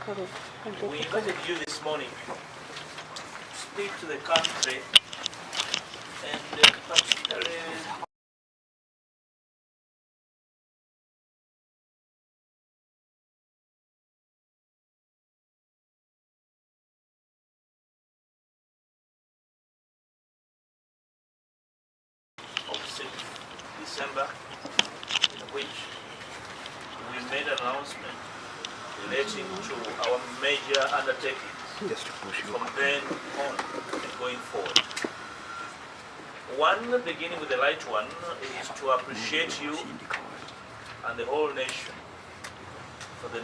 We invited you this morning to speak to the country and particularly of 6th December, in which we made an announcement relating to our major undertakings from then on and going forward. One, beginning with the light one, is to appreciate you and the whole nation for the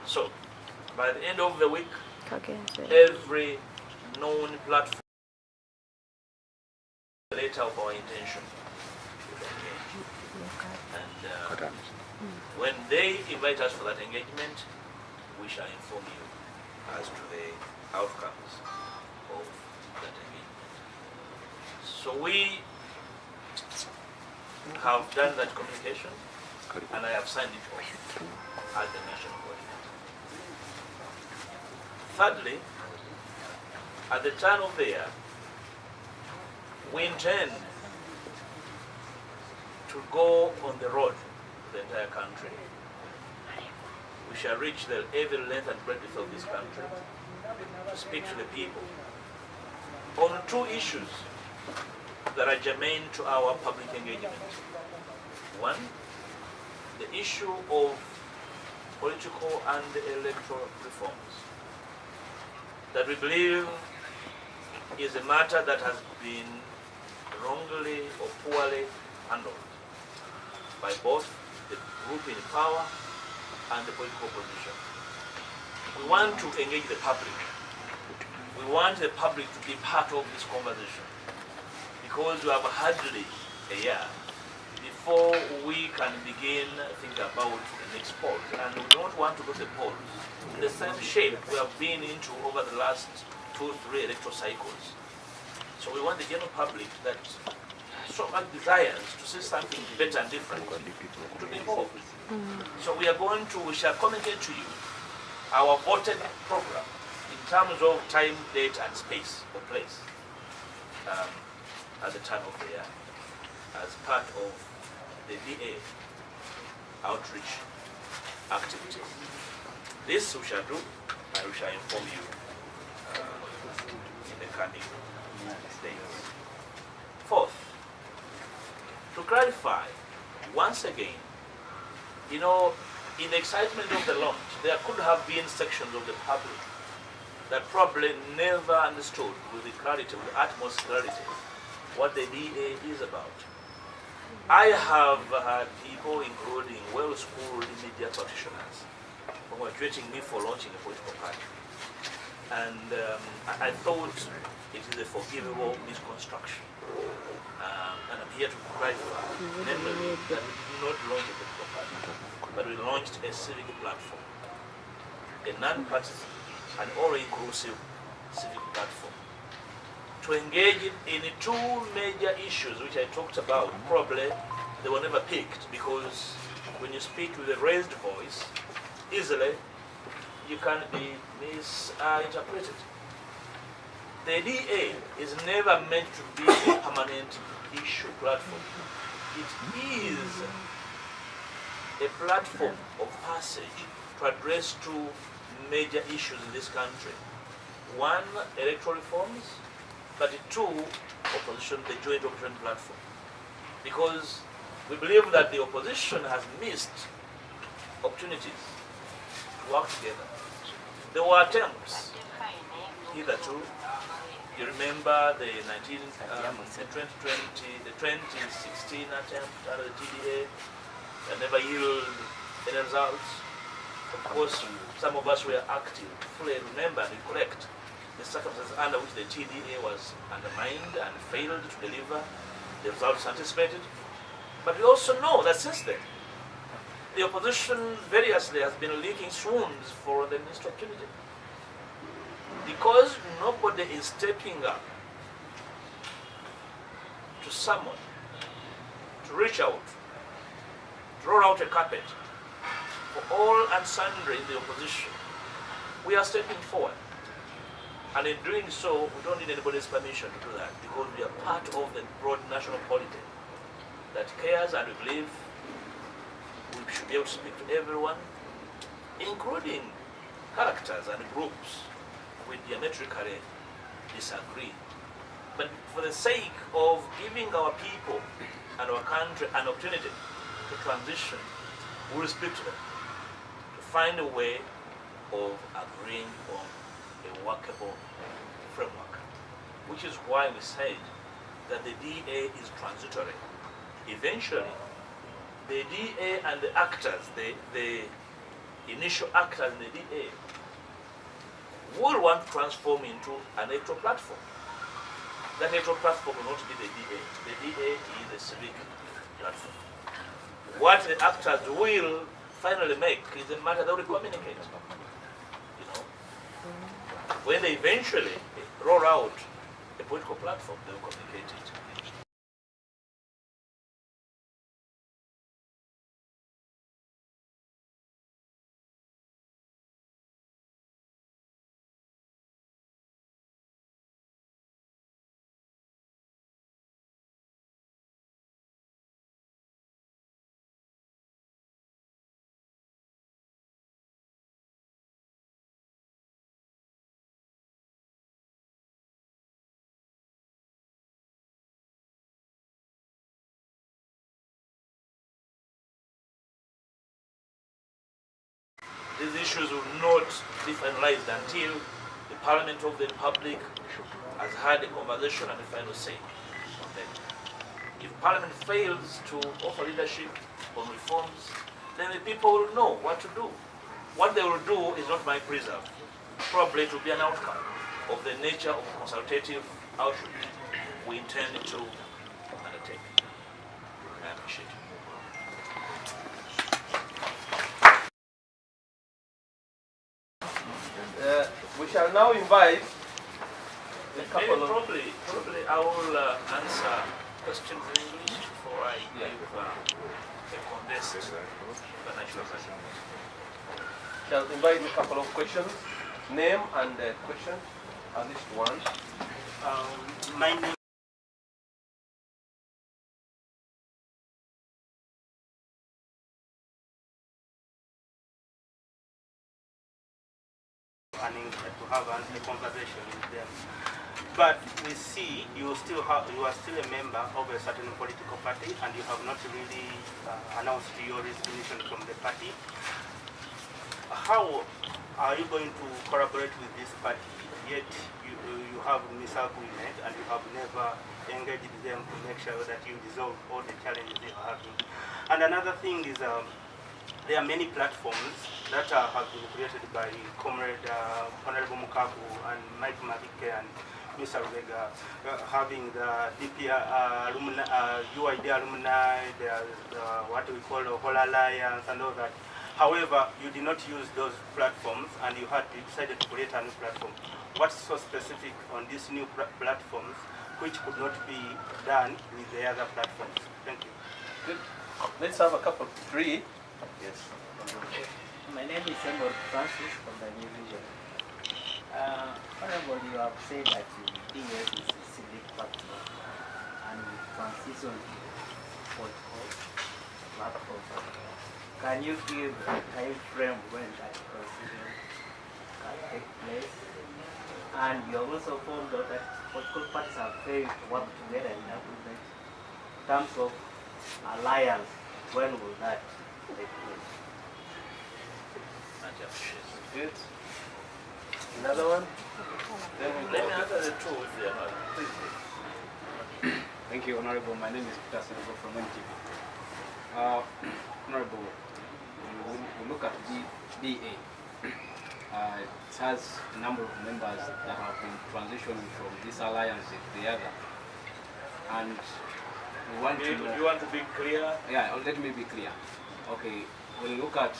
So, by the end of the week, every known platform letter of our intention to engage. And when they invite us for that engagement, we shall inform you as to the outcomes of that engagement. So we have done that communication, and I have signed it off as the national coordinator. Thirdly, at the turn of the year, we intend to go on the road to the entire country. We shall reach every length and breadth of this country to speak to the people on two issues that are germane to our public engagement. One, the issue of political and electoral reforms. that we believe is a matter that has been wrongly or poorly handled by both the group in power and the political opposition. We want to engage the public. We want the public to be part of this conversation because we have hardly a year before we can begin thinking about the next polls. And we don't want to go to the polls in the same shape we have been into over the last 2-3 electoral cycles. So we want the general public that so much desires to see something better and different to be involved. So we shall communicate to you our voted program in terms of time, date, and space or place at the time of the year as part of the DA outreach activity. This we shall do, and we shall inform you in the coming days. Fourth, to clarify, once again, in the excitement of the launch, there could have been sections of the public that probably never understood with the clarity, with the utmost clarity, what the DA is about. I have had people, including well-schooled media practitioners, congratulating me for launching a political party. And I thought it is a forgivable misconstruction. And I'm here to clarify, namely, that we did not launch a political party, but we launched a civic platform, a non-partisan and all-inclusive civic platform, to engage in two major issues which I talked about. Probably they were never picked because when you speak with a raised voice, easily you can be misinterpreted. The DA is never meant to be a permanent issue platform. It is a platform of passage to address two major issues in this country. One, electoral reforms, but two, opposition, the joint opposition platform. Because we believe that the opposition has missed opportunities to work together. There were attempts hitherto. You remember the 2016 attempt under the TDA that never yielded any results. Of course, some of us were active, fully remember and recollect the circumstances under which the TDA was undermined and failed to deliver the results anticipated. But we also know that since then, the opposition variously has been leaking swoons for the missed opportunity. Because nobody is stepping up to someone, to reach out, to roll out a carpet for all and sundry in the opposition, we are stepping forward. And in doing so, we don't need anybody's permission to do that because we are part of the broad national polity that cares, and we believe we should be able to speak to everyone, including characters and groups we diametrically disagree. But for the sake of giving our people and our country an opportunity to transition, we will speak to them to find a way of agreeing on a workable framework, which is why we said that the DA is transitory. Eventually, the DA and the actors, the initial actors in the DA, will want to transform into an electoral platform. That electoral platform will not be the DA. The DA is a civic platform. What the actors will finally make is a matter that will communicate. When they eventually roll out a political platform, they will communicate it. These issues will not be finalized until the Parliament of the Republic has had a conversation and a final say on them. If Parliament fails to offer leadership on reforms, then the people will know what to do. What they will do is not my preserve. Probably it will be an outcome of the nature of consultative outreach we intend to undertake. I appreciate it. We shall now invite a couple of... Probably I will answer questions in English before I give a condensed financial question. Shall invite a couple of questions. Name and question, at least one. My name planning to have a conversation with them. But we see you are still a member of a certain political party, and you have not really announced your resignation from the party. How are you going to collaborate with this party, yet you have misagreement and you have never engaged them to make sure that you resolve all the challenges they are having? And another thing is there are many platforms that have been created by Comrade Honorable Mukaku and Mike Mavike and Mr. Rubega, having the DPR UID alumni, what we call the Whole Alliance and all that. However, you did not use those platforms and you decided to create a new platform. What's so specific on these new platforms which could not be done with the other platforms? Thank you. Good. Let's have a couple, three. Yes. My name is Sembor Francis from the New Vision. Honorable, you have said that DS is a civic platform and transition political platform. Can you give a time frame when that transition can take place? And you have also found out that political parties have failed to work together in agreement. In terms of alliance, when will that take place? Good. Another one? Then we Let me answer the two if they are not. Please. Thank you, Honorable. My name is Peter Senego from NTV. Honorable, when we look at the DA, it has a number of members that have been transitioning from this alliance to the other. And we want to know... You want to be clear? Yeah, let me be clear. Okay, when you look at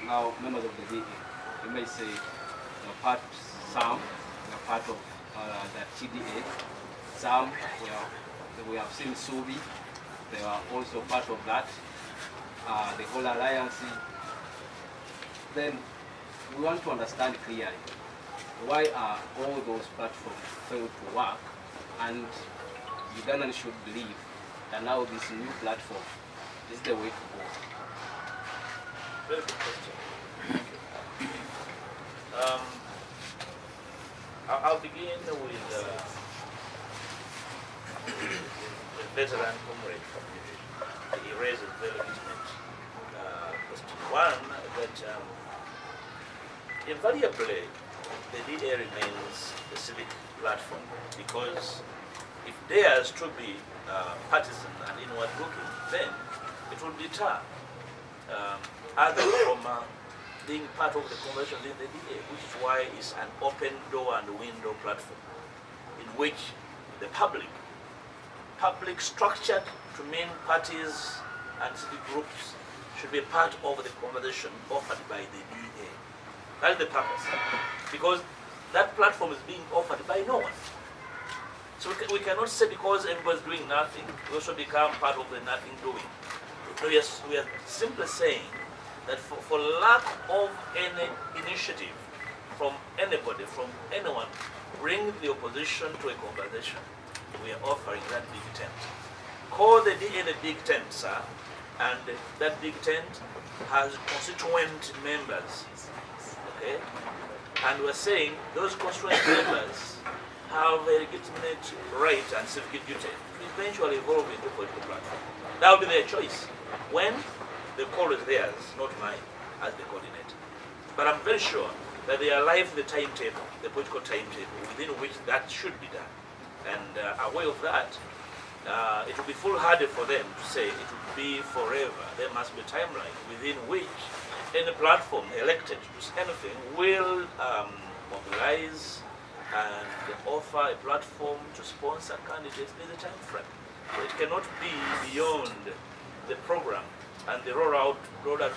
now members of the DA, you may say some are part of the TDA, some we have seen Subi, they are also part of that, the whole alliance. Then we want to understand clearly why are all those platforms failed to work, and Ugandans should believe that now this new platform is the way to go. Very good question. I'll begin with the veteran comrade community. He raised a very legitimate question. One, that invariably the DA remains a civic platform, because if dares to be partisan and inward-looking, then it will deter others from being part of the conversations in the DA, which is why it's an open door and window platform in which the public structured to mean parties and civic groups should be part of the conversation offered by the DA. That is the purpose, because that platform is being offered by no one. So we cannot say because everybody's doing nothing, we also become part of the nothing doing. No, yes, we are simply saying that for lack of any initiative from anybody, from anyone, bring the opposition to a conversation, we are offering that big tent. Call the DA a big tent, sir, and that big tent has constituent members, okay? And we're saying those constituent members have a legitimate right and civic duty to eventually evolve into a political platform. That will be their choice. When the call is theirs, not mine, as the coordinator. But I'm very sure that they are alive the timetable, the political timetable within which that should be done. And aware of that, it will be foolhardy for them to say it will be forever. There must be a timeline within which any platform elected to do anything will mobilize and offer a platform to sponsor candidates. There's a time frame. So it cannot be beyond the program and the rollout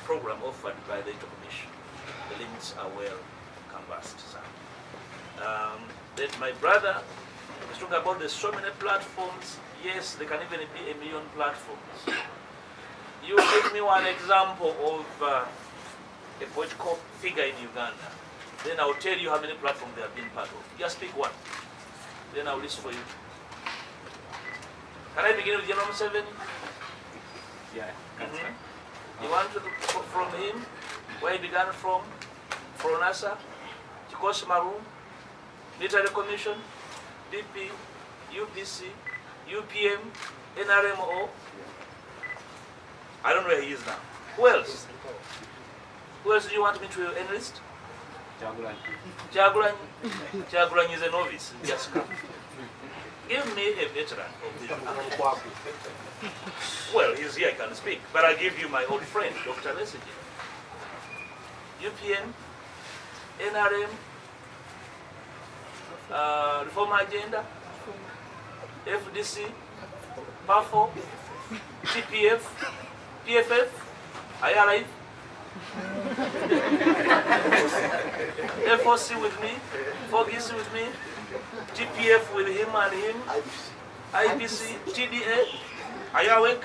program offered by the Electoral Commission. The limits are well canvassed. Then my brother was talking about there's so many platforms. Yes, there can even be 1 million platforms. You give me one example of a political figure in Uganda. Then I'll tell you how many platforms they have been part of. Just pick one. Then I'll list for you. Can I begin with General Museveni? Yeah, that's right. You want to from him, where he began from NASA, Chikosi Maroon, Military Commission, DP, UPC, UPM, NRMO. I don't know where he is now. Who else? Who else do you want me to enlist? Jagulanyi is a novice. Just come. Give me a veteran of this. Well, he's here, I can speak. But I'll give you my old friend, Dr. Lesage. UPN, NRM, Reform Agenda, FDC, PAFO, TPF, PFF, IRF, FOC with me, FOGIC with me, TPF with him and him, IPC, TDA, IAWEC.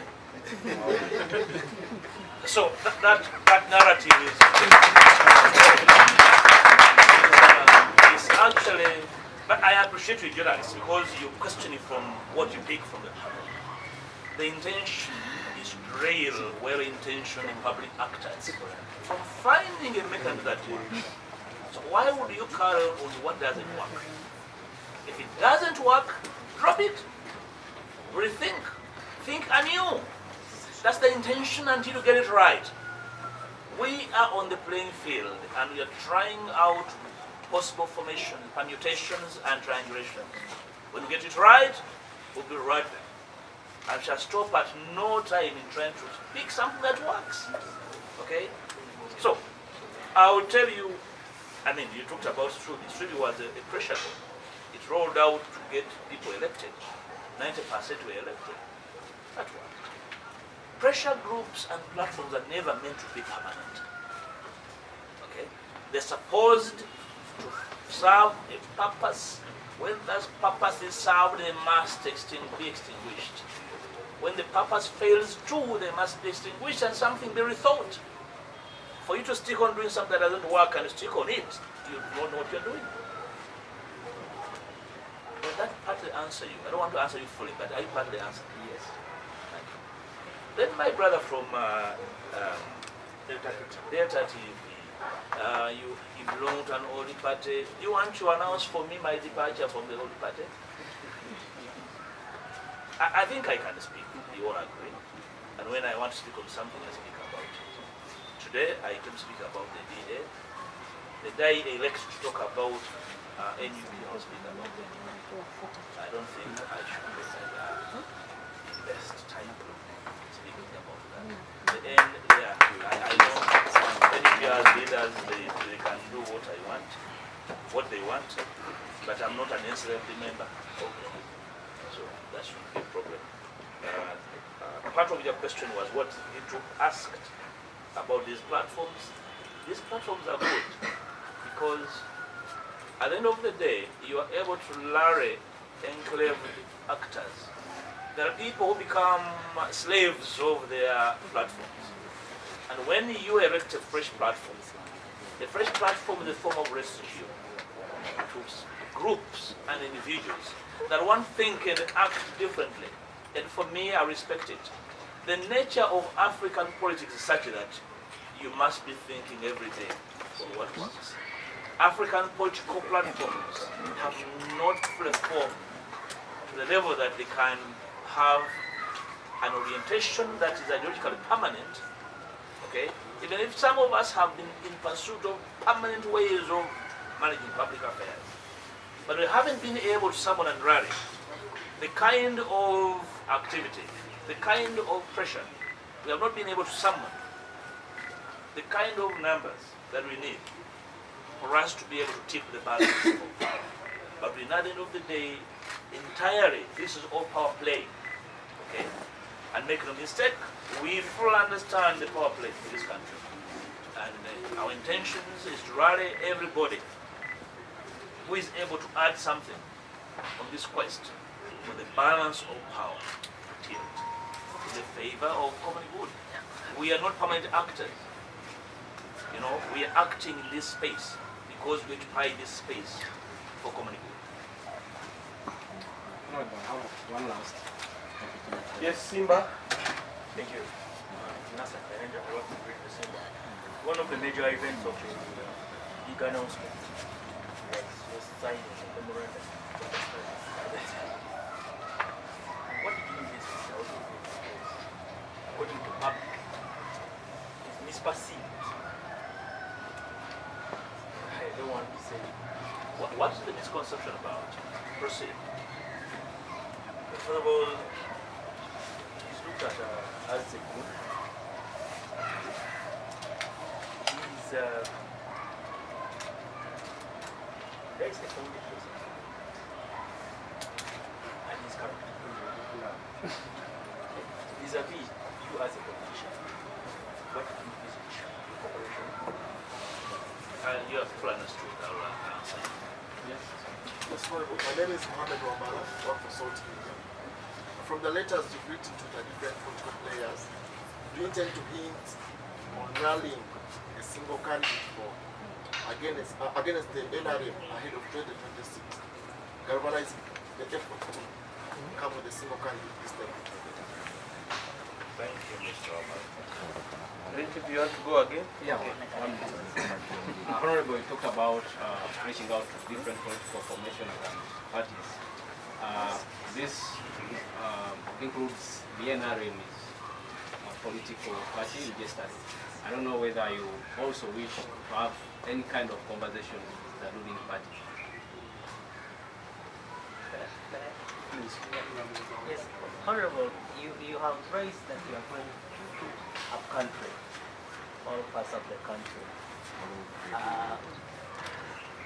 So that narrative is actually, but I appreciate you journalists because you're questioning from what you pick from the panel. The intention is real, well-intentioned public actors from finding a mechanism that works. So why would you carry on what doesn't work? If it doesn't work, drop it. Rethink. Think anew. That's the intention until you get it right. We are on the playing field and we are trying out possible formations, permutations, and triangulations. When we get it right, we'll be right there. I shall stop at no time in trying to pick something that works. Okay? So, I will tell you, I mean, you talked about Strubi. Strubi was a pressure group. It rolled out to get people elected. 90% were elected. That worked. Pressure groups and platforms are never meant to be permanent. Okay? They're supposed to serve a purpose. When that purpose is served, they must be extinguished. When the purpose fails too, they must be extinguished and something be rethought. For you to stick on doing something that doesn't work and stick on it, you don't know what you're doing. Well, that partly answer you. I don't want to answer you fully, but I partly answer. Yes. Thank you. Then my brother from Delta TV, you belong to an old party. You want to announce for me my departure from the old party? I think I can speak. You all agree. And when I want to speak on something, I speak about it. Today, I can speak about the DA. The day I elect to talk about NUP, I'll speak about the NUP. I don't think I should the best time to speak about that. The end, yeah, I know NUP leaders, they can do what they want, but I'm not an NCLP member. Okay. So that should be a problem. Part of your question was what you asked about these platforms. These platforms are good because at the end of the day, you are able to rally enclave actors. There are people who become slaves of their platforms. And when you erect a fresh platform, the fresh platform is a form of rescue to groups and individuals that want to think and act differently. And for me, I respect it. The nature of African politics is such that you must be thinking every day on what works. African political platforms have not reformed to the level that they can have an orientation that is ideologically permanent. Okay? Even if some of us have been in pursuit of permanent ways of managing public affairs. But we haven't been able to summon and rally the kind of activity, the kind of pressure. We have not been able to summon the kind of numbers that we need for us to be able to tip the balance of power. But at the end of the day, entirely, this is all power play. Okay? And make no mistake, we fully understand the power play in this country. And our intentions is to rally everybody who is able to add something on this quest for the balance of power to tilt in the favor of common good. We are not permanent actors. You know, we are acting in this space because we occupy this space for common good. One last. Yes, Simba. Thank you. Nasser Karanja, I work with Great December. One of the major events of the big announcement was signing the memorandum of understanding. What it means is, according to public, is misperceived. I don't want to say. What is the misconception about? Proceed. First of all, he's looked at as a good. He's there is the foundation and his character. Vis-a-vis you as a politician, what do you envisage your cooperation? You have full understood our answer. Yes. Yes, Honorable. My name is Mohammed Wambala, I work for Salt Media. From the letters you've written to the different political players, do you intend to hint on rallying a single candidate for against the NRM ahead of 2026, galvanizing the effort to come with a single candidate this time? Thank you, Mr. Omar. If you want to go again? Yeah. Honorable, you talked about reaching out to different political formations and parties. This includes the NRM is a political party registered. I don't know whether you also wish to have any kind of conversation with the ruling party. Yes, Honorable, you have raised that you are going up country, all parts of the country.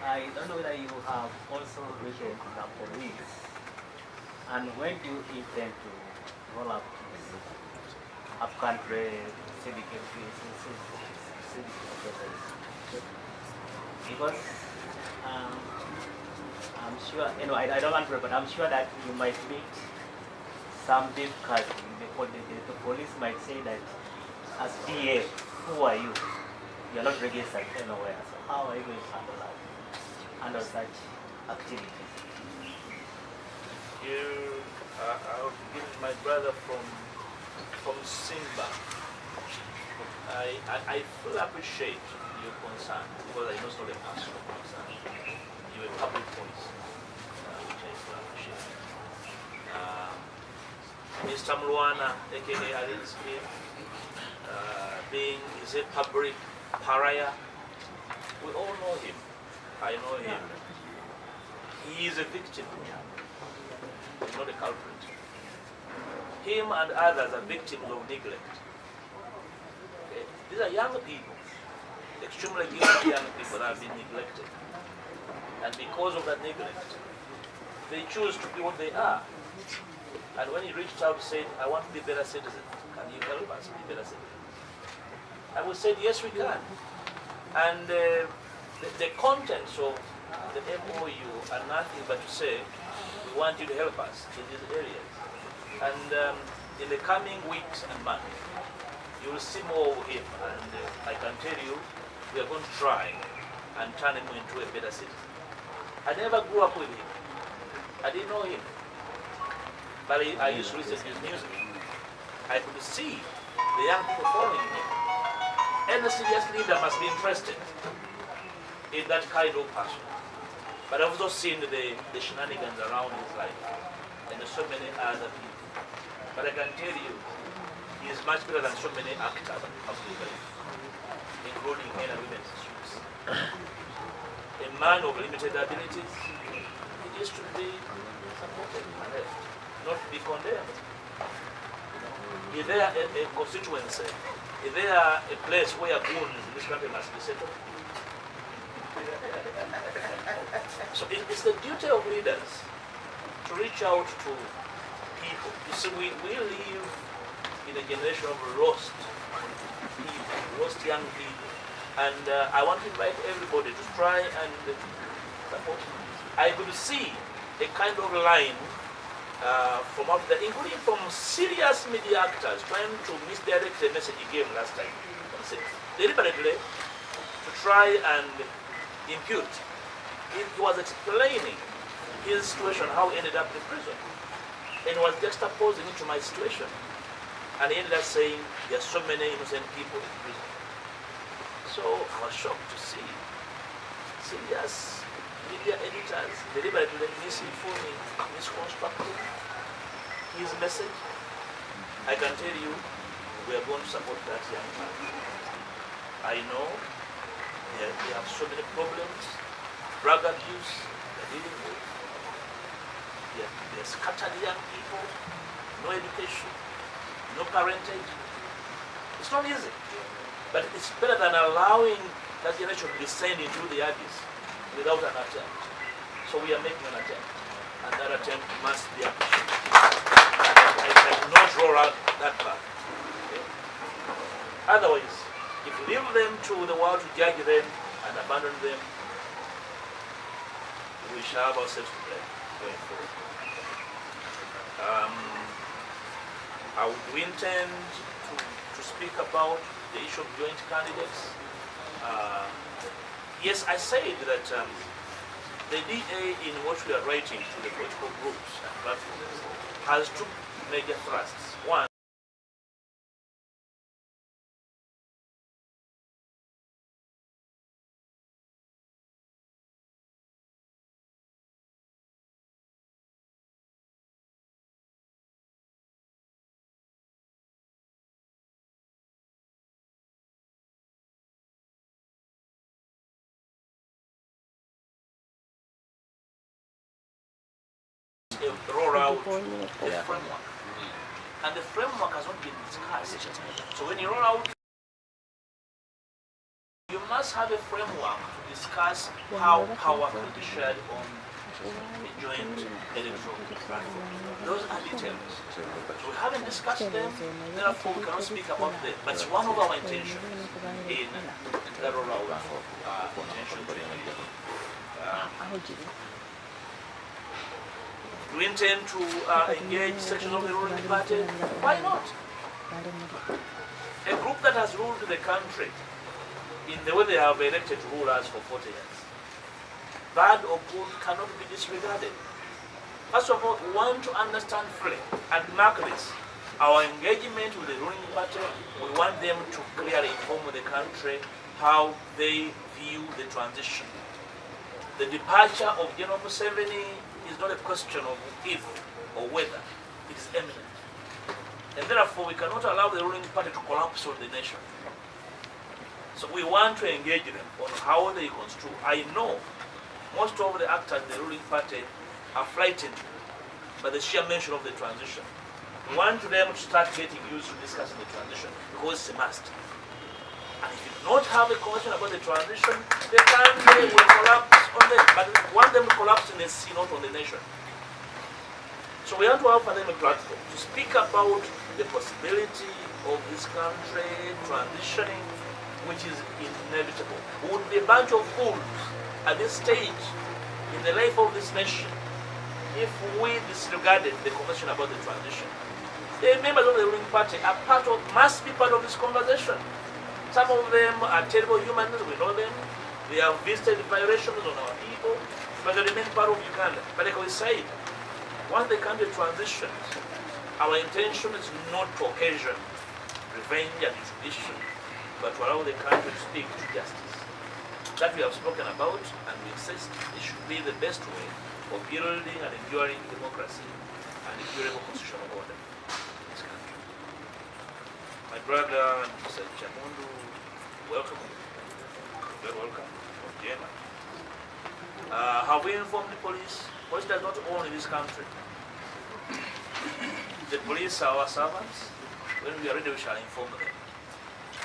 I don't know whether you have also written to the police. And when do you intend to roll up this up-country civic officers? Because I'm sure, you know, I don't want to, but I'm sure that you might meet some difficulty. The police might say that as PA, who are you? You're not registered anywhere. So how are you going to handle such activities? I'll give it to my brother from Simba. I fully appreciate your concern because I know it's not a personal concern. You're a public voice, which I fully appreciate. Mr. Mluana, aka Alinsky, being is a public pariah. We all know him. I know him. He is a victim. He's not a culprit. Him and others are victims of neglect. Okay? These are young people, extremely guilty young people that have been neglected. And because of that neglect, they choose to be what they are. And when he reached out and said, I want to be a better citizen, can you help us be better citizens? And we said, yes, we can. And the contents of the MOU are nothing but to say, we want you to help us in these areas. And in the coming weeks and months, you will see more of him. And I can tell you, we are going to try and turn him into a better citizen. I never grew up with him. I didn't know him. But I used to listen to his music. I could see the young people following him. Any serious leader must be interested in that kind of person. But I've also seen the shenanigans around his life and so many other people. But I can tell you, he is much better than so many actors of public life, including men and women's issues. A man of limited abilities, he is to be supported and helped, not to be condemned. Is there a constituency? Is there a place where goons in this country must be settled? So it's the duty of leaders to reach out to people. You see, we live in a generation of lost people, lost young people. And I want to invite everybody to try and support. I could see a kind of line from out there, including from serious media actors trying to misdirect the message he gave last time, deliberately, to try and impute. He was explaining his situation, how he ended up in prison, and was juxtaposing it to my situation. And he ended up saying, there are so many innocent people in prison. So I was shocked to see serious media editors deliberately misinforming, misconstructing his message. I can tell you, we are going to support that young man. I know they have so many problems, drug abuse they're dealing with. They're scattered young people, no education, no parentage. It's not easy, but it's better than allowing that generation to descend into the abyss without an attempt. So we are making an attempt, and that attempt must be appreciated. I cannot roll out that path. Okay? Otherwise, if we leave them to the world to judge them and abandon them, we shall have ourselves to blame going forward. We intend to speak about the issue of joint candidates. Yes, I said that the DA, in what we are writing to the political groups and platforms, has two major thrusts. One, roll out the framework. And the framework has not been discussed. So when you roll out, you must have a framework to discuss how power can be shared on a joint electoral platform. Those are details. So we haven't discussed them, therefore we cannot speak about them. But it's one of our intentions in the rollout intention. Do we intend to engage sections of the ruling party? Why not? A group that has ruled the country in the way they have elected rulers for 40 years, bad or good, cannot be disregarded. First of all, we want to understand fully and mark this. Our engagement with the ruling party, we want them to clearly inform the country how they view the transition. The departure of General Museveni is not a question of if or whether, it is imminent. And therefore we cannot allow the ruling party to collapse on the nation. So we want to engage them on how they construe. I know most of the actors in the ruling party are frightened by the sheer mention of the transition. We want them to start getting used to discussing the transition because it's a must. And if you do not have a conversation about the transition, the country will collapse on them. But we want them to collapse in the sea, not on the nation. So we have to offer them a platform to speak about the possibility of this country transitioning, which is inevitable. We would be a bunch of fools at this stage in the life of this nation if we disregarded the conversation about the transition. The members of the ruling party are must be part of this conversation. Some of them are terrible humans, we know them. They have visited violations on our people, but they remain part of Uganda. But like we said, once the country transitions, our intention is not to occasion revenge and tradition, but to allow the country to speak to justice. That we have spoken about, and we insist it should be the best way of building and enduring democracy and a durable constitutional order in this country. My brother, Mr. Chamundu, welcome. Very welcome from Jema. Have we informed the police? Police does not own in this country. The police are our servants. When we are ready, we shall inform them.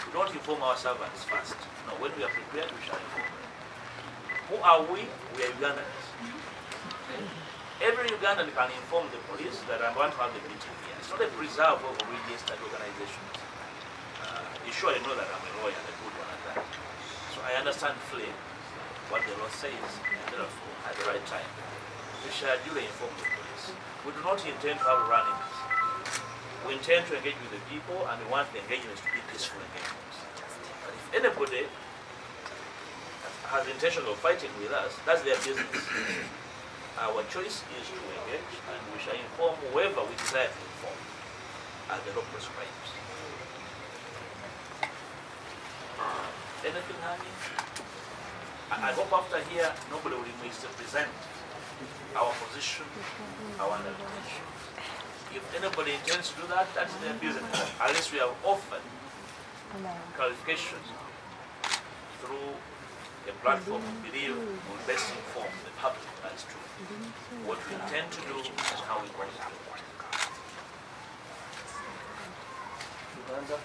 We don't inform our servants first. No, when we are prepared, we shall inform them. Who are we? We are Ugandans. Every Ugandan can inform the police that I want to have the meeting here. It's not a preserve of religious study organizations. You surely know that I'm a lawyer and a good one at that. So I understand fully what the law says, and therefore, at the right time, we shall duly inform the police. We do not intend to have run-ins. We intend to engage with the people, and we want the engagements to be peaceful engagements. But if anybody has the intention of fighting with us, that's their business. Our choice is to engage, and we shall inform whoever we desire to inform as the law prescribes. Anything hanging? I hope after here nobody will misrepresent our position, our interpretation. If anybody intends to do that, that's their business. Unless we have offered clarifications through a platform we believe will best inform the public as to what we intend to do and how we want to do it. Uganda.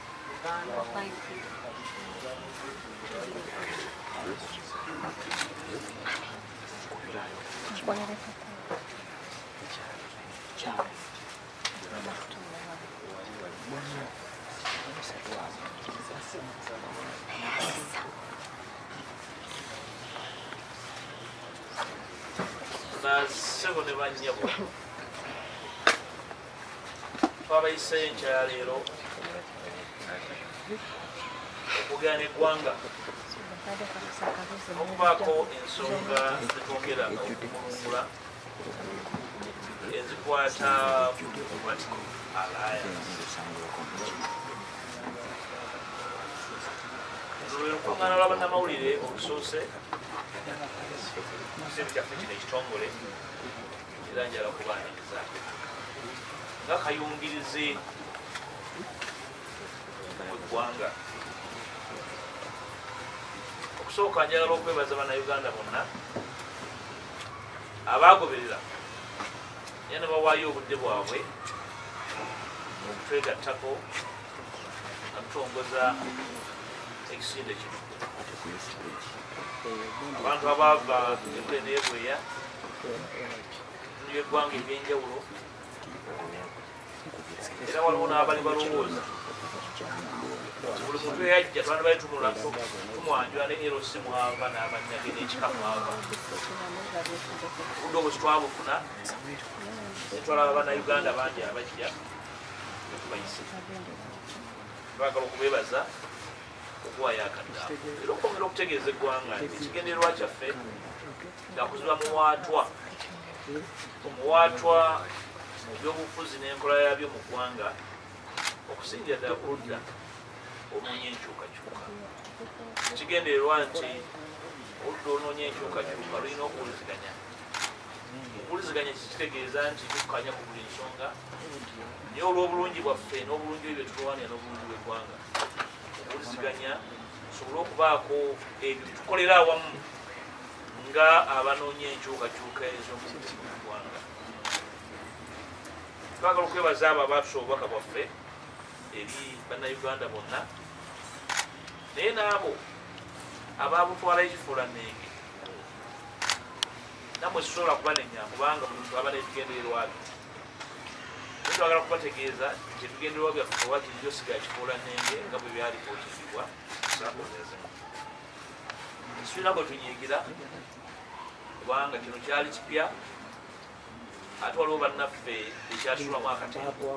Nasebo ne bannyabo twabayise enkyaleero okugaana eggwanga okubaako ensonga zitwongera okumulungula ezikwata lwe lukuŋŋaana lw'abannamawulire olusoose kiseera kyaffe kino ekitongole era njala kubaaniriza nga kayungirize mu ggwanga. Okusooka njagala okwebaza bannayuganda bonna abaagoberera era ne bawaayo obudde bwabwe okutwegattako nakutongoza ekisinde kino. Abantu abaava ebule n'ebweya n'eggwanga eby'enjawulo era waliwo n'abali balowooza buli muntu eyajja twanda bali tumwanjula ne erosi mwava n'amannya ge n'ekika mwava obudde obwo kitwabufuna netwalaba bannayuganda bangi abajja netubayise twagala okubeebaza okuwayo akaddaako era okwongera okutegeeza eggwanga nti ekigendererwa kyaffe kyakuziba muwaatwa omuwaatwa mu byobufuzi n'enkola yabyo mu ggwanga okusingira ddala ku ludda onoonya enkyukakyuka. Kigendererwa nti oludda onoonya enkyukakyuka lulina okuwuliziganya. Okuwuliziganya kitegeeza nti tukukanya ku buli nsonga naye olw'obulungi bwaffe n'obulungi bwe tutulwanira n'obulungi bw'eggwanga okuwuliziganya tusobole okubaako ebyo byetukolera awamu nga abanoonya enkyukakyuka ez'omusinzi mu ggwanga. Twagala okwebaza abo abaatusa obubaka bwaffe eri bannayuganda bonna naye n'abo abaabutwala ekifuulannenge nammwe sisobola kubanenya kubanga buli muntu aba n'ebigendererwa bye. Naye twagala kubategeeza nti ebigendererwa byaffe wakiri byosiga kifuulannenge nga bwe byalipootingibwa sakozezimu. Tulina bwe tunyiigira kubanga kino kyali kipya ate waliwo bannaffe ekyatulwamu akatembo.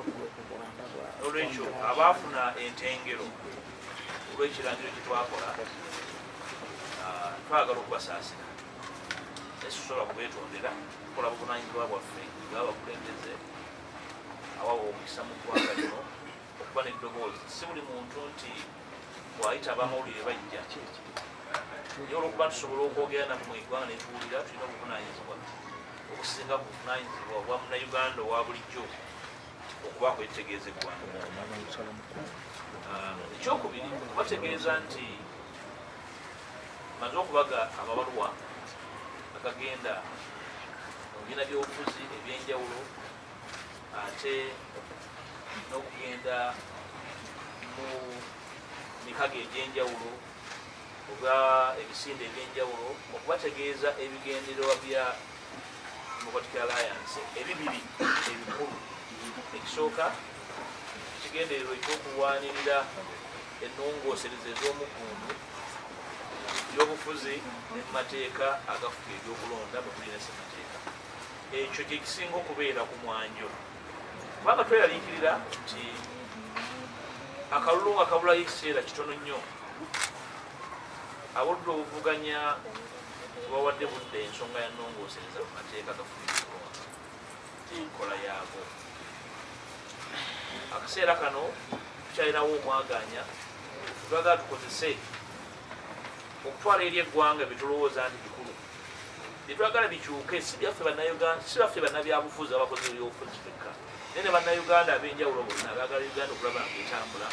Olwekyo abaafuna entengero olw'ekirangiro kye twakola twagala okubasaasira naye tusobola kubeetondera kukola buvunaanyizibwa bwaffe ng'abakulembeze awawa omukisa mu ggwanga lino okuba n'eddoboozi. Si buli muntu nti bw'ayita abamawulire bajja naye olw'okuba tusobola okwogera nammwe eggwanga ne tuwulira tulina obuvunaanyizibwa okusinga ku buvunaanyizibwa obwa munnayuganda owa bulijjo okubaako ekitegeeza eggwanga. Ekyokubiri kubategeeza nti maze okubaga amabaluwa agagenda mu bibiina by'obufuzi ebyenjawulo ate n'okugenda mu mikago egyenjawulo oba ebisinde ebyenjawulo okubategeeza ebigendererwa bya Democratic Alliance ebibiri ebikulu. Ekisooka ekigendererwa ekyokulwanirira ennongoosereza ez'omuggundu ebyobufuzi ne mu mateeka agafuga ebyokulonda bwe tulina ssemateeka. Ekyo kye kisinga okubeera ku mwanjo kubanga tweraliikirira nti akalulu nga kabulayo ekiseera kitono nnyo abudde obuvuganya bawadde budde ensonga ya nnongoosereza mu mateeka agafuga ebyokulonda enkola yaago. Akaseera kano tukyalinawo omwaganya twagala tukozese okutwala eri eggwanga byetulowooza nti bikulu byetwagala bikyuke, si byaffe bannayuganda, si baffe bannabyabufuzi abakozi ebyobufuzi fekka naye ne bannayuganda ab'enjawulo bonna abaagala Uganda okulaba nga etambula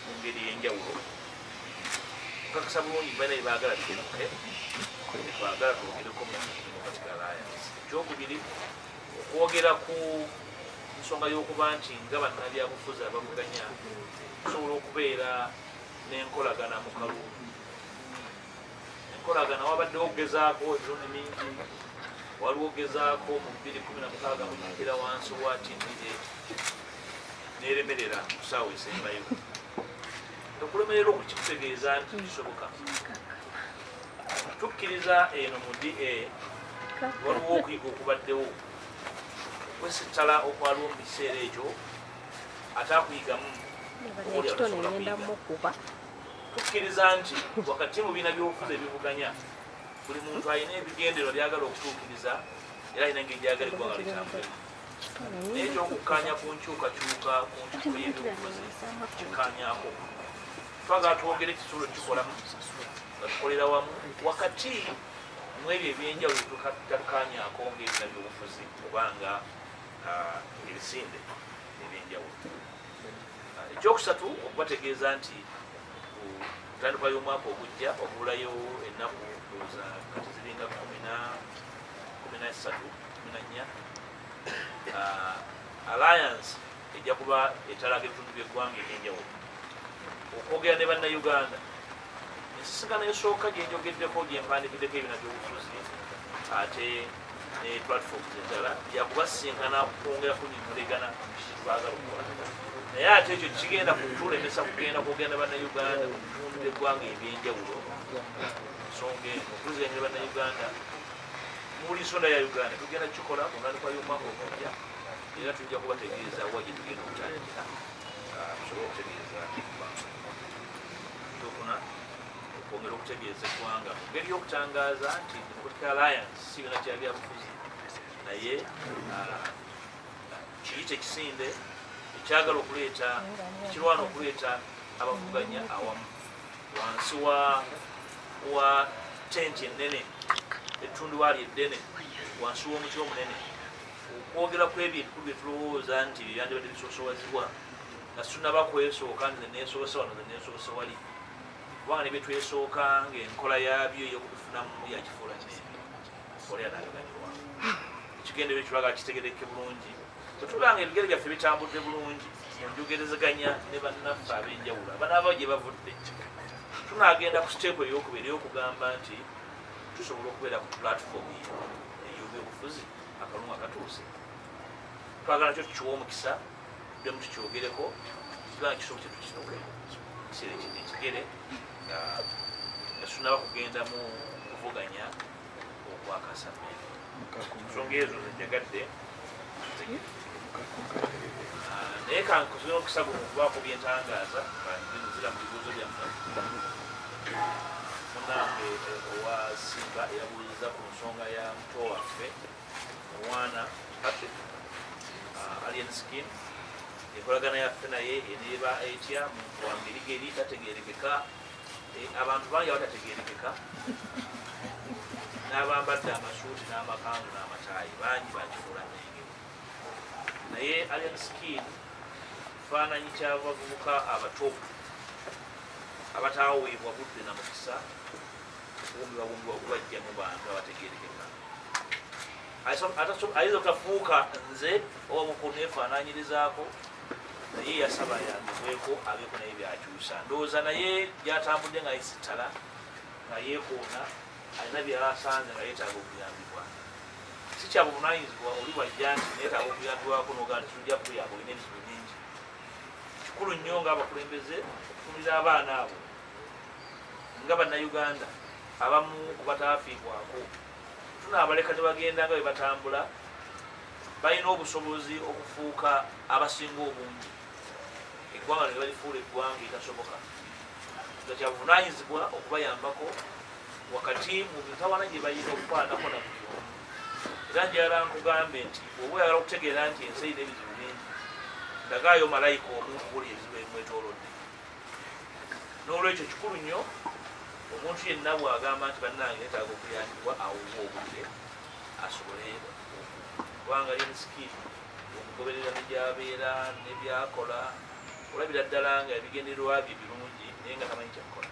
mu ngeri y'enjawulo. Nkakasa bulungi balina bye baagala bituuke, twagala twogereko mu Democratic Alliance. Ekyokubiri okwogera ku nsonga y'okuba nti nga bannabyabufuzi abavuganya tusobola okubeera n'enkolagana mu kalungi. Enkolagana wabaddewo okugezaako emirundi mingi, waliwo okugezaako mu 2016 mujjukira wansi wa tindire n'eremerera ku ssaawa esembayo. Okulemerera okukikutegeeza nti kisoboka. Tukkiriza eno mu DA waliwo okuyiga okubaddewo kwesittala okwaliwo mu biseera ekyo ate akuyigamu tukkiriza nti wakati mu biina by'obufuzi ebivuganya buli muntu alina ebigendererwa byagala okutuukiriza era alina engeri gyagala eggwanga litambulemu. Naye ekyokukkaanya ku nkyukakyuka ku nkyuko y'ebyobufuzi kikkaanyaako. Twagala twogere kitulo kikolamu nga tukolera wamu wakati mu ebyo ebyenjawulo tutakkaanyaako ng'ebiina by'obufuzi kubanga ebisinde ebyenjawulo. Ekyokusatu okubategeeza nti kutandikwa y'omwaka ogujja obulayo ennaku ndowooza kati ziringa 13-14 Alliance ejja kuba etalaga ebitundu by'eggwanga ebyenjawulo okwogera ne bannayuganda. Ensisinkano esooka gye njogeddeko gye mpandikiddeko ebibiina by'obufuzi ate ne platforms endala yakubasinkana kwongera kunyimulegana baagala okukola. Naye ate ekyo kigenda kutulemesa kugenda kwogera ne bannayuganda mu bitundu by'eggwanga ebyenjawulo. Ensonga eno okuzengera bannayuganda mu buli nsonda ya Uganda tugenda kikola ku ntandikwa y'omwaka ogujja era tujja kubategeeza wa gye tugenda okutandikira tusobole okutegeeza eggwanga. Okuna okwongera okutegeeza eggwanga mu ngeri y'okutangaaza nti Democratic Alliance si biina kya byabufuzi naye kiyite ekisinde ekyagala okuleeta ekirwana okuleeta abavuganya awamu wansi wa tenti ennene ettunduwaali eddene wansi w'omuti omunene okwogera ku ebyo ebikulu bye tulowooza nti byandibadde bisoosowazibwa nga situnaba kwesooka nti neneesoose wano neneesoose wali kubanga ne bye twesooka ng'enkola yaabyo ey'okubifunamu yakifuula kinene okola yanayoganyirwa. Ekigendero ekitulaga kitegereke bulungi bwe tulaba nga ebigere byaffe bitambudde bulungi mu njogerezeganya ne bannaffe ab'enjawulo abanaaba gye bavudde tunaagenda ku siteepu ey'okubiri ey'okugamba nti tusobola okubeera ku platform ey'ebyobufuzi akalungu akatuuse. Twagala nakyo tukiwa omukisa tuddemu tukyogereko kiba kisobola kyetukinoke kiseera ekigere nga tunaba kugenda mu kuvuganya okwakasamene. Ensonga ezo zenjagadde naye kankuzina okusaga okubaako byentangaaza nzira mu bibuuzo byammwe. Munange owa Simba yabuuliza ku nsonga ya muto waffe omwana Patrick Alien Skin. Enkolagana yaffe naye eneeba etya muntu wa ngeri geri tategeerekeka, abantu bangi abatategeerekeka n'abambadde amasuuti n'amakanzu n'amataayi bangi bakifuula nengeri. Naye Alien Skin kifaananyi ky'abavubuka abato abataaweebwa budde na mukisa okubumbibwabumbibwa okubajja mu bantu abategeerekeka. ayinza okutafuuka nze oba mukuneefaananyirizaako naye yasaba yambibweko abeeko naye byakyusa ndowooza naye gyatambudde nga yesitala nga yeekoona alina byasanze nga yeetaaga okuyambibwa si kyabuvunanyizibwa oli wajja nti neetaaga okuyambibwako nogaa nti tujja kuyamba olina ebizibu bingi kikulu nnyo nga abakulembeze okufunira abaana abo nga bannayuganda abamu kubataafiibwako tunaabaleka ne bagenda nga bwe batambula balina obusobozi okufuuka abasinga obungi eggwanga ne balifuula eggwanga etasoboka nga kyabuvunanyizibwa okubayambako wakati mu mitawana gye bayina okukwanako na buli omu era njala nkugambe nti oba oyagala okutegeera nti ensi erina ebizibu bingi ndagaayo malayika omu kubuli ebizibu ebimwetoolodde n'olwekyo kikulu nnyo omuntu yenna bw'agamba nti bannange neetaaga okuyambibwa awuwa obudde asobole kubanga linsikiri omugoberera nebyabeera nebyakola olabira ddala nga ebigendererwa bye birungi naye nga tamanyi kyakola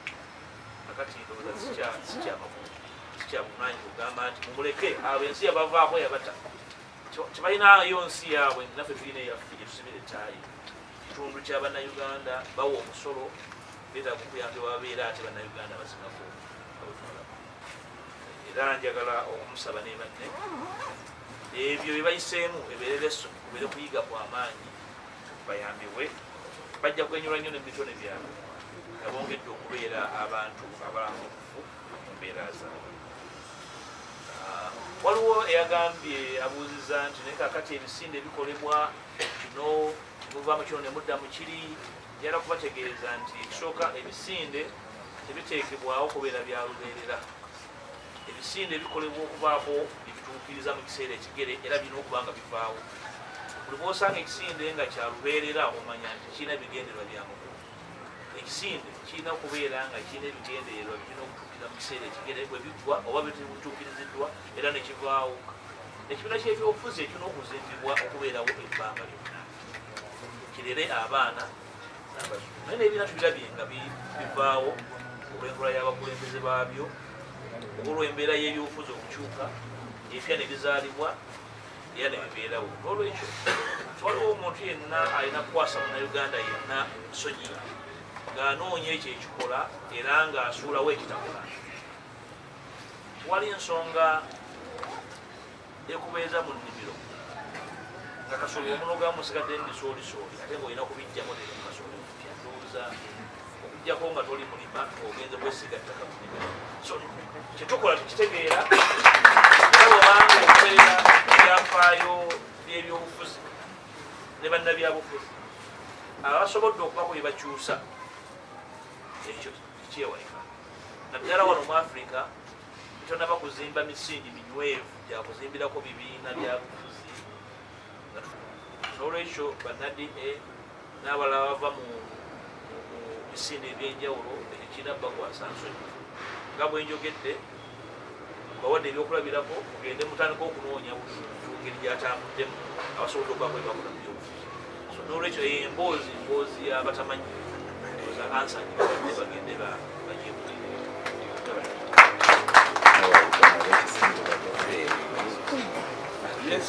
akati ndowooza sikyabumanyi kugamba nti mumuleke abo ensi yabavaako yabata tebalinayo nsi yaabwe naffe tulina eyaffe gyetusibira ettaayi kitundu kya bannayuganda bawa omusolo beetaaga okuyambibwa babeera ate bannayuganda basingako era njagala okumusaba ne banne ebyo byebayiseemu ebeerera essomi kubeere kuyiga kw'amaanyi bayambibwe bajja kwenyula nnyo nebitone byabwe nga bongedde okubeera abantu abalangufu mu mbeera zaabwe waliwo eyagambye abuuziza nti naye kakati ebisinde bikolebwa kino muvaamu kino ne mudda mu kiri njala kubategeeza nti ekisooka ebisinde tebiteekebwawo kubeera bya lubeerera ebisinde bikolebwa okubaako ebituukiriza mu kiseera ekigere era birina okuba nga bivaawo buli bwosanga ekisinde nga kya lubeerera omanya nti kirina bigendererwa byamuku ekisinde kirina okubeera nga kirina ebigendererwa birina okutuukiriza mu kiseera ekigere bwe biggwa oba bituukiriziddwa era nekivaawo ekibiina kyebyobufuzi ekirina okuzimbibwa okubeerawo ebbanga lyonna kirere abaana naye nebiina tubirabye nga bivaawo olw'enkola y'abakulembeze baabyo olw'embeera y'ebyobufuzi okukyuka ebipya ne bizaalibwa era ne bibeerawo n'olwekyo waliwo omuntu yenna alina kukwasa munnayuganda yenna nsonyi ng'anoonya ekyo ekikola era ng'asuulawo ekitakola wali ensonga ekubeeza mu nnimiro nga kasooli omunogamu musigadde ndisoolisooli ate ng'olina kubijjamu teri mu kasooli omupya ndowooza okujjako nga toli mulima ogenze kwesiga ttaka mu nnimiro so kyetukola tukitegeera era bwobanga okubeera ebyafaayo by'ebyobufuzi ne bannabyabufuzi abasobodde okubako bye bakyusa ekyo kikyewalika naddala wano mu africa tonaba kuzimba misingi minywevu gyakuzimbirako bibiina byabufuzi n'olwekyo bannadi n'abalala bava mu bisinde ebyenjawulo ekyo kirina bakwasa nsonyi nga bwenjogedde bawadde ebyokulabirako mugende mutandika okunoonya ngeri gyatambuddemu abasobodde okubaako ebakola mu byobufuzi so n'olwekyo emboozi y'abatamanyi oza ansani bagende bagyebulire Yes,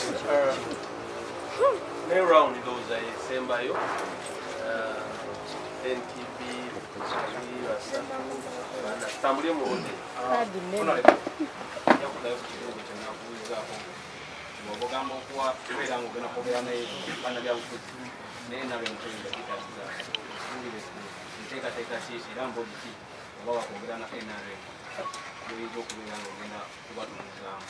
ne round ndowooza esembayo NTB tambulye muwode yakudayo ku kibuuzo kyenakubuuzaako bw'ogamba okuwa kubeera nga ogenda kwogera naye baana byabufuzi naye nabe mutegeeza kitatiza ungire nteekateeka kiiki era mbodi ki oba wakwogera na NRM buyinza okubeera nga ogenda kubatunuzaamu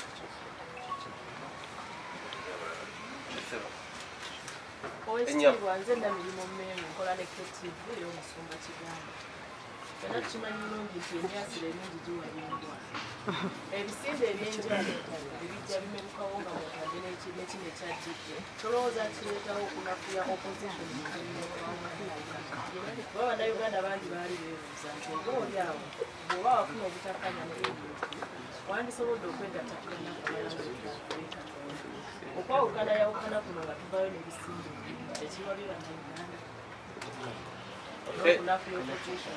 Oweekitiibwa nze Namirimu Mmengo nkola ne KTV ey'omusumba Kiganda. Era tukimanyi bulungi nti emyasiro emingi giwalimbwa. Ebisinde ebyenjawulo ebijja bimerukawo nga mwotadde n'ekino ekya DP. Tolowooza kireetawo okunafuya opposition mu kuba bannayuganda bangi baali beebuuza nti oboolyawo bw'oba wafuna obutakkanya ne ADP wandisobodde okwegatta ku bannaku abalala okwawukanayawukana kuno nga tuvaayo n'ebisinde ekiwabye bannayuganda n'okunafuya opposition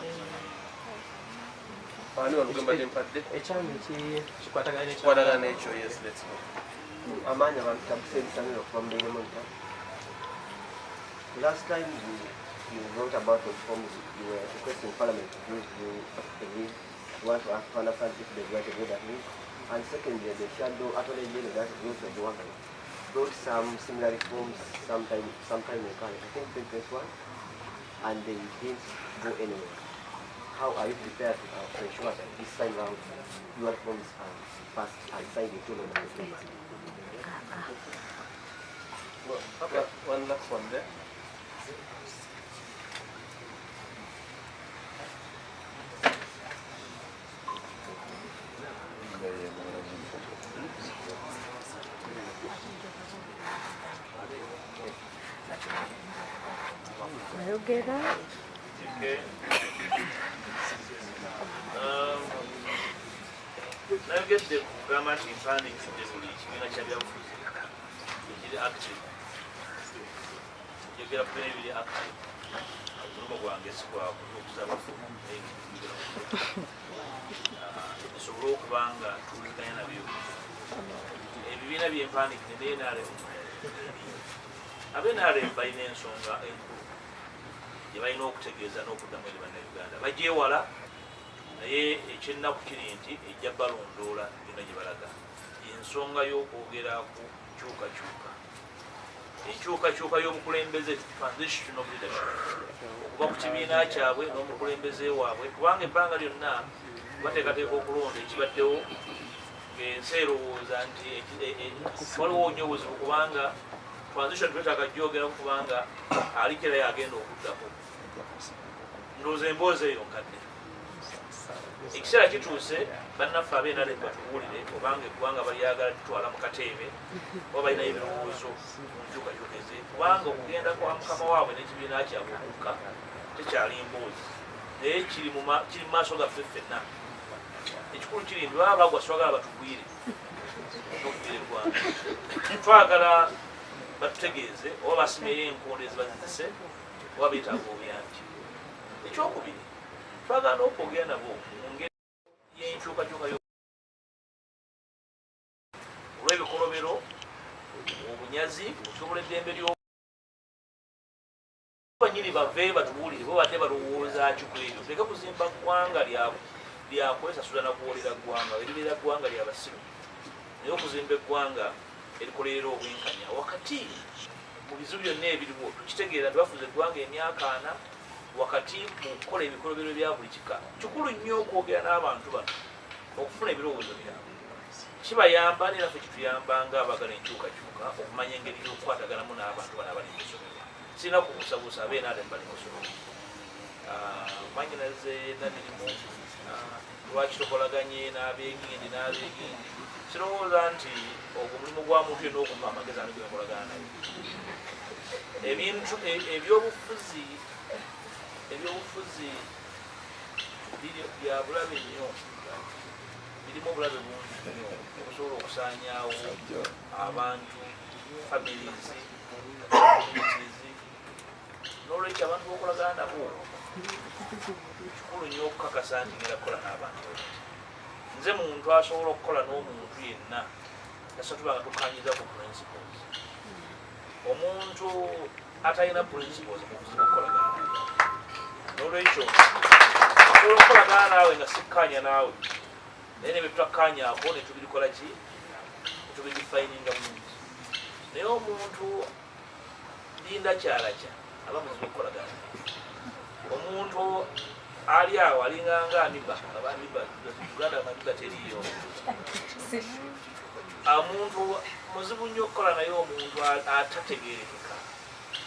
ani walugamba tempadde ekyama kikwatagana kwatagana n'ekyo yes let's go Amanya from the last time you wrote about reforms, you were requesting Parliament to give you a want to ask Parliament if they were to go that way. And secondly, the shadow attorney general that goes to the one brought some similar reforms sometime ago, I think 2021, and they didn't go anywhere. How are you prepared to ensure that this time around your reforms are passed and signed into law? Okay, one last one there. Okay. Navigate government in planning for the village, you active. You get a very active. Ebisobola okubanga tuwuliziganya nabyo ebibiina by'empandiika ne NRM ab'NRM balina ensonga enkulu gye balina okutegeeza n'okuddamu eri bannayuganda bagyewala naye ekyennaku kiri nti ejja balondoola byonna gye balaga ensonga y'okwogera ku enkyukakyuka y'obukulembeze transitional leadership okuva ku kibiina kyabwe n'omukulembeze waabwe kubanga ebbanga lyonna bateekateeka okulonda ekibaddewo ng'ensi erowooza nti waliwo nnyo obuzibu kubanga transition twetaaga gyogeraku kubanga alikira yagenda okuddako ndowooza emboozi eyo nkadde ekiseera kituuse bannaffe ab'enale batubuulire obanga eggwanga balyagala litwala mu kateebe oba balina ebirowoozo mu nkyukakyuka eze kubanga okugenda kwa mukama waabwe n'ekibiina kyabwe okukka tekyali mboozi naye kiri mu maaso gaffe ffenna ekikulu kiri nti baba bagwa twagala batugwire n'okugwira eggwanga twagala batutegeeze oba basimeyo enkondo ezibazizise oba beetaaga obuyambi ekyokubiri twagala n'okwogera nabo yenkyukakyuka olw'ebikolobero obunyazi okusobola eddembe banyini bave batubuulire bo badde balowooza ki ku ebyo tuleke kuzimba ggwanga lyakwesasula nakuwolera ggwanga eribeera ggwanga lyabasiru naye okuzimba eggwanga erikolerera obwenkanya wakati mu bizibu byonna ebiriwo tukitegeera tebafuza eggwanga emyaka 4 wakati mu kukola ebikolobero bya buli kika kikulu nnyo okwogera n'abantu bano okufuna ebirowoozo byabwe kibayamba nera ffe kituyambanga abagala enkyukakyuka okumanya engeri y'okukwataganamu n'abantu bano abali mu ssomero sirina kubusabusa ab'enale mbali mu ssomero manyinaze nanirimu lwakitokolaganye n'abeegindi sirowooza nti ogwo mulimu gwa muntu yenna okumupa amagezi ani gwekolagana naye ebintu ebyobufuzi bya bulabe nnyo birimu obulabe bungi nnyo okusobola okusaanyaawo abantu families n'olwekyo abantu bokolagana nabo kikulu nnyo okukakasa nti ngera kukola n'abantu nze muntu asobola okukola n'omuntu yenna tasatubanga tukanyiza ku principles omuntu atalina principles mukuzibu okukolagana n'olwekyo asobola okukolagana naawe nga sikkanya naawe naye ne betutakkanyako netubirikola ki netubidifaininga bulungi naye omuntu linda kyalakya aba muzibu okukolagana omuntu ali awo alinganga amiba abamiba uganda amamiba teriyo omuntu muzibu nnyo okukola naye omuntu atategerekeka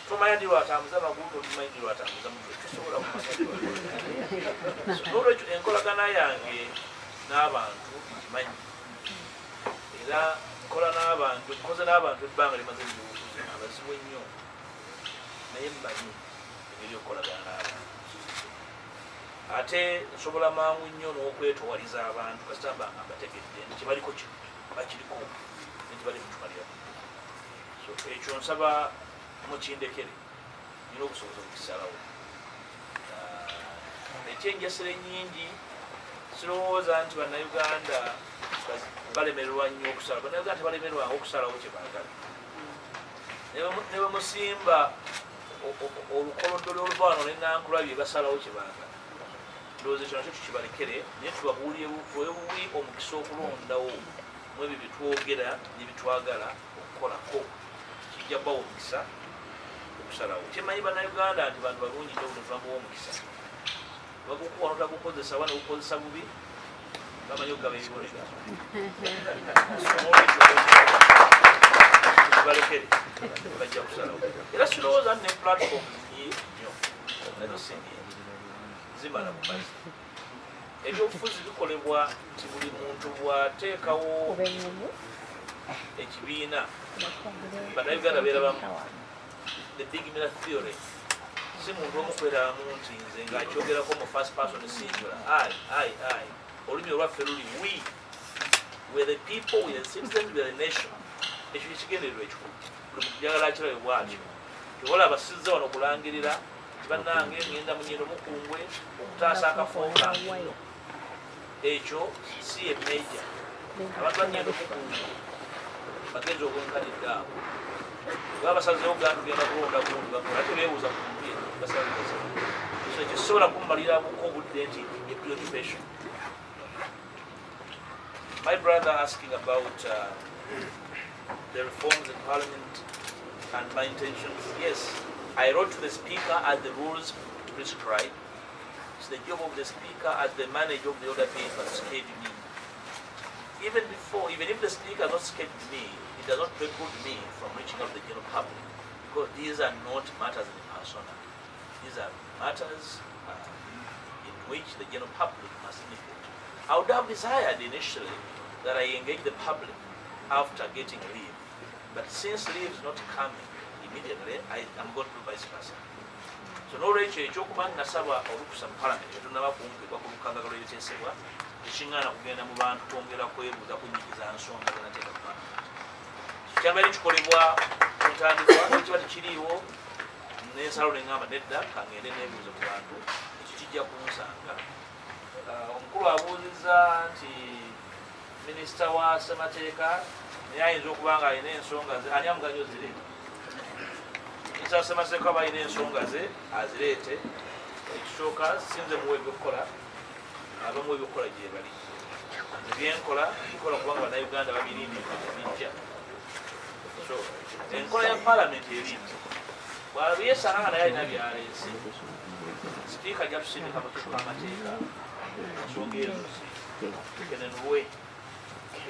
tomanya ndi lwatambuza amagundo tumanyi ndi lwatambuza mutwe tusobola kumanya n'olwekyo enkolagana yange n'abantu kimanyi era nkola n'abantu nkoze n'abantu ebbanga limaze ebibuuzo abazibu ennyo naye mmanyi engeri okukolagana n'abantu ate nsobola mangu nnyo n'okwetowaliza abantu kasitamba abategedde nti kibaliko bakiriko nekibali mutumaliramu so ekyo nsaba mukindekere nina obusobozi okukisalawo ekyenjasire nyingi sirowooza nti bannayuganda balemererwa nnyo okusala banaga ate balemererwa okusalawo kye baagala ne bamusimba olukoloddoli oluva wano nenankula bye basalawo kye baagala ndowooza ekyo nakyo tukibalekere naye tubabuulire bubi omukisa okulondawo mu ebyo byetwogera nebitwagala okukolako kijja bbawo omukisa okusalawo kyemanyi bannayuganda nti bantu balungi nnyo bunetulamuwa omukisa bagukuwa notagukozesa wana gukozesa bubi bamanyi okugaba ebiboneka balekere bajja kusalawo era kirowooza ne platform nnyo nazisingi zimala mumazi ebyobufuzi bikolebwa nti buli muntu bwateekawo ekibiina bannayuganda beerabamu the big miller theory si muntu omu kwerabamu nti nze ng'akyogerako mu first person singular I olulimi olwaffe luli we the people, we the citizens, we the nation. Ekyo kigendererwa ekikulu buli muntu jagala akirabe bwatyo tobola abasizza wano okulangirira bannange ngenda munyendo mukungwe okutaasa akafo kange ekyo si emeja abantu banyendo mukungwe bagenza obwenkanidde abo baba basazeewo gantu genda kulonda gundi bakola ate beebuuza ku muntu ye basaze so ekyo kisobola kummaliramuko obudde nti preoccupation. My brother asking about the reforms in Parliament and my intentions. Yes, I wrote to the Speaker as the rules prescribe. It's the job of the Speaker as the manager of the other papers to schedule me. Even if the Speaker does not schedule me, it does not preclude me from reaching out to the general public, because these are not matters in persona. These are matters in which the general public must input. I would have desired initially that I engage the public after getting leave, but since leave is not coming immediately, I am going to do vice versa. So n'olwekyo ekyokuba nasaba olukusa mu Parliament etunaba kumpibwa ku lukagagalo ebiteesebwa ekingana kugenda mu bantu twongera kwebuuza kunyigiza nsonga zenateeka ku bantu kyambaire kikolebwa ku ntandikwa kiba tekiriiwo n'ensalo neŋŋamba nedda kangende neebuuze ku bantu ekyo kijja kunsanga. Omukulu abuuzizza nti minisita wa ssemateeka naye ayinza okuba nga alina ensonga ze ani amuganyo zireeta minisita wa ssemateeka aba alina ensonga ze azireete ekisooka sinze muwa ebyokukola abamuwa ebyokukola gye bali ebyenkola nkola kubanga bannayuganda babirindira bijja so enkola ya palamenti eringi bwabiyesanga nga naye alina byaleese sipiika ajja tusindika amateeka amateeka ensonga ezo kenenwe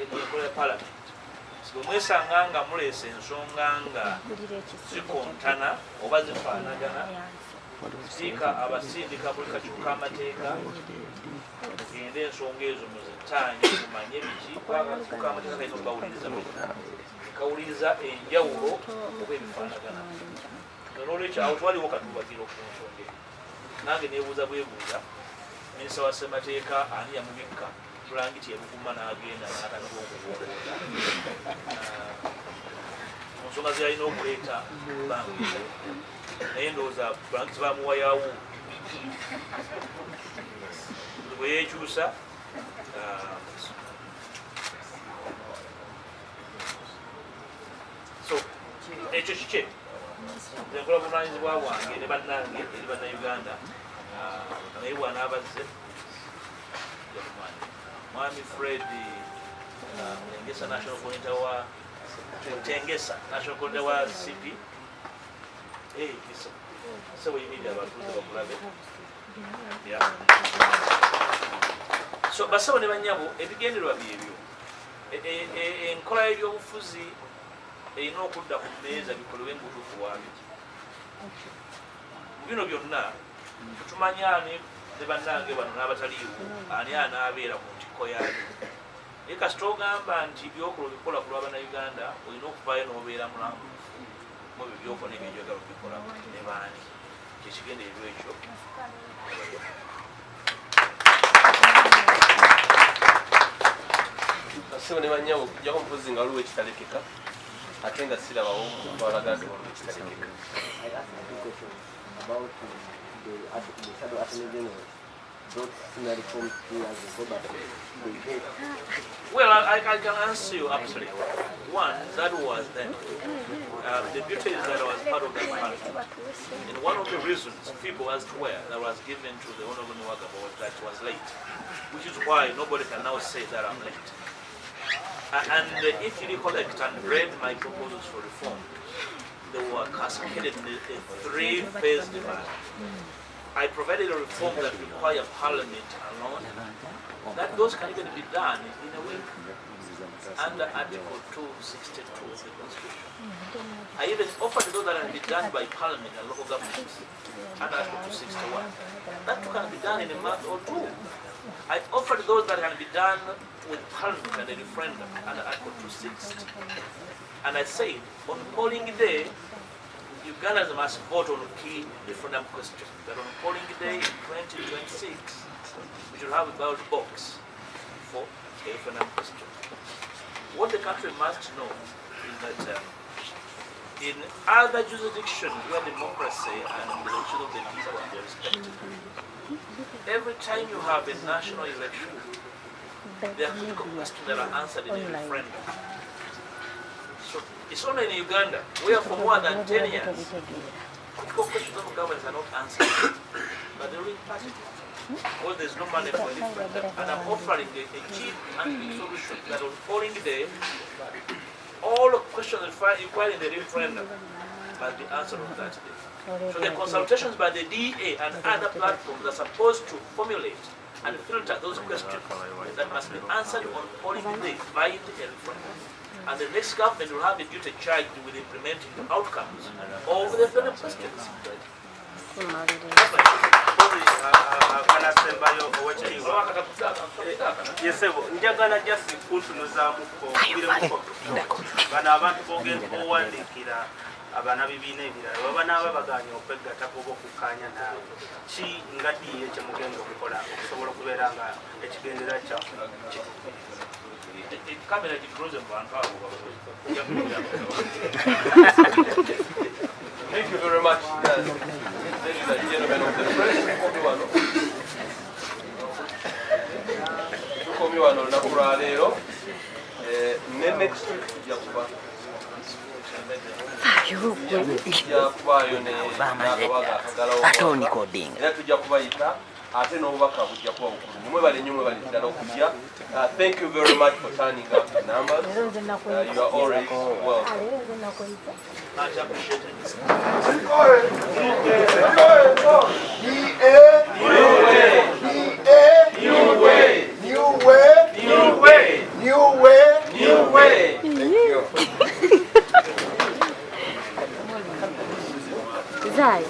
enkola ya palamenti bwe mwesanga nga muleese ensonga nga zikontana oba zifaanagana sipiika abasindika buli kakyuka amateeka gende ensonga ezo muzitaanye mumanye biki kakyuka amateeka kalina okubawuliriza kawuliriza enjawulo oba ebifaanagana nolwekyo awo twaliwo katubagiro ku nsonga eyo nange neebuuza bwebuuza minisita wa ssemateeka ani yamubikka tulangiti ebuguma n'agenda n'atandika okuwokoola mu nsonga ze yalina okuleeta bangizo naye ndowooza bulangiti bamuwayawo bwe yeekyusa so ekyo kike nze nkola buvunaanyizibwa bwange ne bannange eri bannayuganda naye bw'anaabazze mwami Fred Tengesa national coordinator wa Tengesa national coordinator wa CP so we need abatuuze bakulabe so basabo ne banyabo ebigendererwa byebyo enkola y'ebyobufuzi erina okudda ku mmeeza bikolebwe mubutuufu bwabyo mu bino byonna tutumanya ani ne bannange bano n'abataliiwo ani anaabeera mu ntikko yabyo naye kasita ogamba nti byokola obikola ku lw'abannayuganda olina okuvaayo n'obeera mulambufu mu ebyo byokola n'ebyenjagala obikola ne baani kyekigendererwa ekyo Sebo ne banyabo kujjako mpozi nga waliwo ekitalekeka ate nga sirabawo twalaga nti waliwo ekitalekeka. I asked a question about the Shadow Attorney General. brought similar reforms 2 years ago, but they hate. Well, I can answer you absolutely. One, that was then. The beauty is that I was part of that parliament. And one of the reasons people asked where that was given to the Honorable Nwagaba was that it was late, which is why nobody can now say that I'm late. And if you recollect and read my proposals for reform, they were cascaded in a three-phase demand. I provided a reform that required Parliament alone, that those can even be done in a week under Article 262 of the Constitution. I even offered those that can be done by Parliament and local governments under Article 261. That can be done in a month or two. I offered those that can be done with Parliament and a referendum under Article 260. And I said, on polling day, Ugandans must vote on key referendum questions. That on polling day in 2026, we should have a ballot box for a referendum question. What the country must know is that in other jurisdictions where democracy and the election of the people are respected, every time you have a national election, there are critical questions that are answered in a referendum. So it's only in Uganda where for more than 10 years, critical questions of governments are not answered by the ruling party. Well, there's no money for a referendum, and I'm offering a cheap and quick solution that on polling day, all the questions required in the referendum must be answered on that day. So the consultations by the DA and other platforms are supposed to formulate and filter those questions that must be answered on polling day by the referendum. And the next government will have a duty charged with implementing the outcomes of the referendum questions. njagala just kuntunuzaamuko bano abantu bowandikira abanabibiina ebirala baba naaba baganya okwegattako oba okukkaanya naawe ki nga diye kyemugenda okukola okusobola okubeera nga ekigendera kyaffe Thank you very much, ladies and gentlemen of the press. Tukomi wano nakula leero next week tujja kubayo n'akabaga akagalawo era tujja kubayita ate n'obubaka bujja kuba bukulu nimwe bali nnyo mwe bali ddala okujja. Thank you very much for turning up the numbers. You are always welcome. Much appreciated. New way. Thank you. Zai.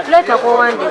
Leta kwa wandi.